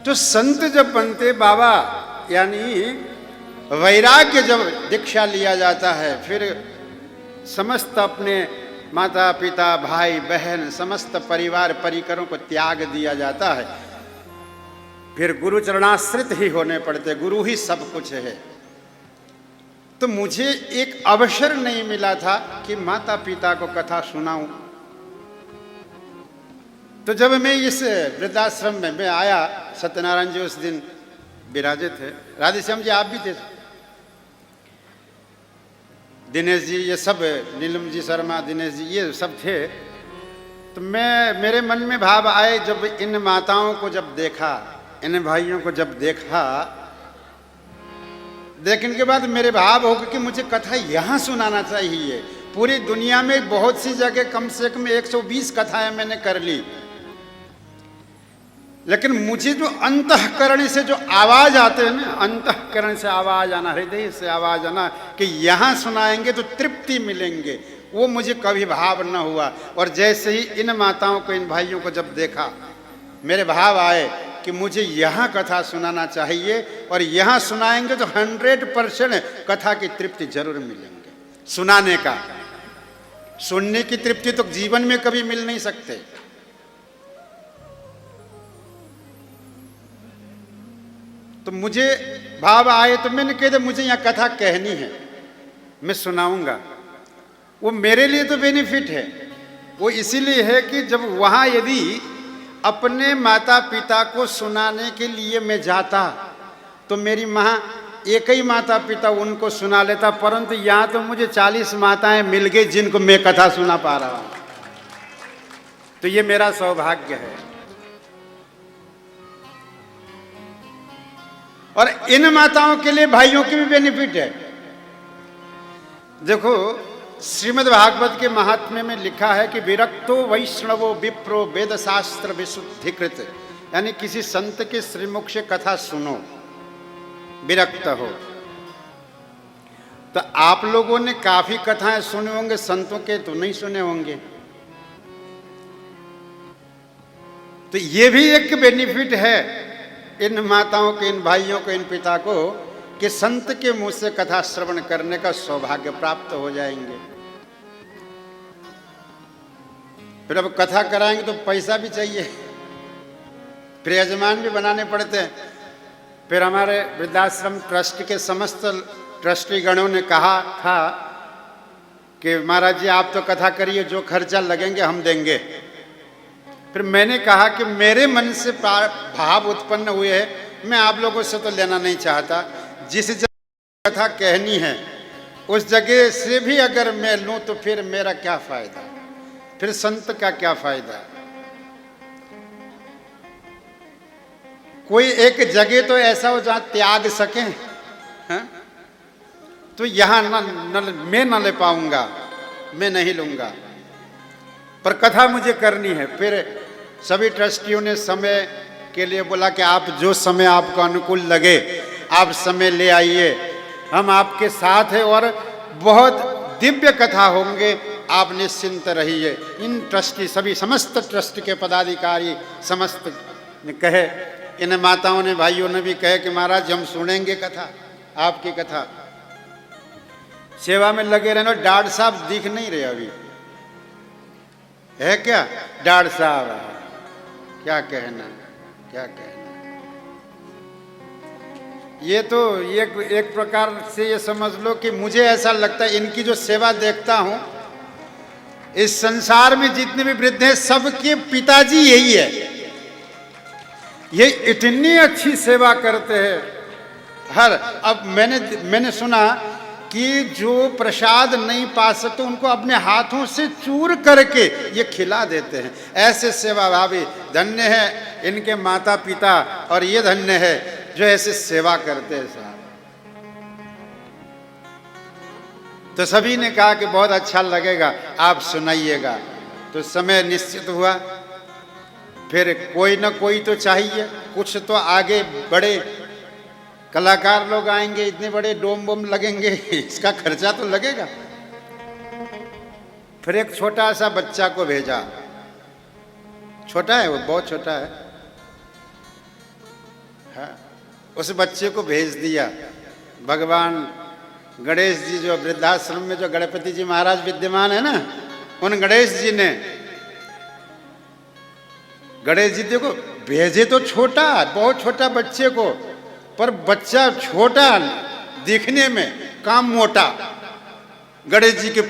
तो संत जब बनते बाबा, यानी वैराग्य जब दीक्षा लिया जाता है, फिर समस्त अपने माता पिता भाई बहन समस्त परिवार परिकरों को त्याग दिया जाता है, फिर गुरु चरणाश्रित ही होने पड़ते, गुरु ही सब कुछ है। तो मुझे एक अवसर नहीं मिला था कि माता पिता को कथा सुनाऊं। तो जब मैं इस वृद्धाश्रम में मैं आया, सत्यनारायण जी उस दिन विराजे थे, राधेश्याम जी आप भी थे, दिनेश जी, ये सब, नीलम जी शर्मा, दिनेश जी, ये सब थे। तो मेरे मन में भाव आए, जब इन माताओं को जब देखा, इन भाइयों को जब देखा, देखने के बाद मेरे भाव हो कि मुझे कथा यहाँ सुनाना चाहिए। पूरी दुनिया में बहुत सी जगह कम से कम 120 कथाएं मैंने कर ली, लेकिन मुझे जो अंतःकरण से जो आवाज आते हैं ना, अंतःकरण से आवाज आना, हृदय से आवाज आना कि यहाँ सुनाएंगे तो तृप्ति मिलेंगे, वो मुझे कभी भाव न हुआ। और जैसे ही इन माताओं को, इन भाइयों को जब देखा, मेरे भाव आए कि मुझे यहाँ कथा सुनाना चाहिए, और यहाँ सुनाएंगे तो 100% कथा की तृप्ति जरूर मिलेंगे। सुनाने का, सुनने की तृप्ति तो जीवन में कभी मिल नहीं सकते। तो मुझे भाव आए तो मैंने कह दिया मुझे यहाँ कथा कहनी है, मैं सुनाऊंगा। वो मेरे लिए तो बेनिफिट है, वो इसीलिए है कि जब वहाँ यदि अपने माता पिता को सुनाने के लिए मैं जाता तो मेरी माँ एक ही माता पिता उनको सुना लेता, परंतु यहाँ तो मुझे 40 माताएं मिल गई जिनको मैं कथा सुना पा रहा हूँ। तो ये मेरा सौभाग्य है। और इन माताओं के लिए भाइयों की भी बेनिफिट है। देखो, श्रीमद् भागवत के महात्म्य में लिखा है कि विरक्तो वैष्णवो विप्रो वेद शास्त्र विशुद्धिकृत, यानी किसी संत के श्रीमुख से कथा सुनो, विरक्त हो। तो आप लोगों ने काफी कथाएं सुने होंगे, संतों के तो नहीं सुने होंगे। तो ये भी एक बेनिफिट है इन माताओं के, इन भाइयों को, इन पिता को, कि संत के मुंह से कथा श्रवण करने का सौभाग्य प्राप्त हो जाएंगे। फिर अब कथा कराएंगे तो पैसा भी चाहिए, फिर यजमान भी बनाने पड़ते हैं। फिर हमारे वृद्धाश्रम ट्रस्ट के समस्त ट्रस्टी गणों ने कहा था कि महाराज जी आप तो कथा करिए, जो खर्चा लगेंगे हम देंगे। फिर मैंने कहा कि मेरे मन से भाव उत्पन्न हुए हैं, मैं आप लोगों से तो लेना नहीं चाहता। जिस जगह कथा कहनी है उस जगह से भी अगर मैं लूं तो फिर मेरा क्या फायदा, फिर संत का क्या फायदा। कोई एक जगह तो ऐसा हो जहां त्याग सके, हाँ? तो यहां मैं न ले पाऊंगा, मैं नहीं लूंगा, पर कथा मुझे करनी है। फिर सभी ट्रस्टियों ने समय के लिए बोला कि आप जो समय आपको अनुकूल लगे आप समय ले आइए, हम आपके साथ हैं और बहुत दिव्य कथा होंगे, आप निश्चिंत रहिए। इन ट्रस्टी, सभी समस्त ट्रस्ट के पदाधिकारी समस्त ने कहे, इन माताओं ने, भाइयों ने भी कहे कि महाराज हम सुनेंगे कथा, आपकी कथा। सेवा में लगे रहना। डाड साहब दिख नहीं रहे अभी, है क्या डाड साहब? क्या कहना, क्या कहना। ये तो एक प्रकार से ये समझ लो कि मुझे ऐसा लगता है इनकी जो सेवा देखता हूं, इस संसार में जितने भी वृद्ध हैं सबके पिताजी यही है। ये इतनी अच्छी सेवा करते हैं। अब मैंने सुना कि जो प्रसाद नहीं पा सकते उनको अपने हाथों से चूर करके ये खिला देते हैं। ऐसे सेवा भावी, धन्य है इनके माता पिता, और ये धन्य है जो ऐसे सेवा करते हैं साहब। तो सभी ने कहा कि बहुत अच्छा लगेगा, आप सुनाइएगा। तो समय निश्चित हुआ। फिर कोई ना कोई तो चाहिए, कुछ तो आगे बड़े कलाकार लोग आएंगे, इतने बड़े डोम बम लगेंगे, इसका खर्चा तो लगेगा। फिर एक छोटा सा बच्चा को भेजा, छोटा है वो, बहुत छोटा है, उस बच्चे को भेज दिया। भगवान गणेश जी जो वृद्धाश्रम में जो गणपति जी महाराज विद्यमान है ना, उन गणेश जी ने, गणेश जी देखो भेजे तो छोटा, बहुत छोटा बच्चे को, पर बच्चा छोटा दिखने में काम मोटा। गणेश जी के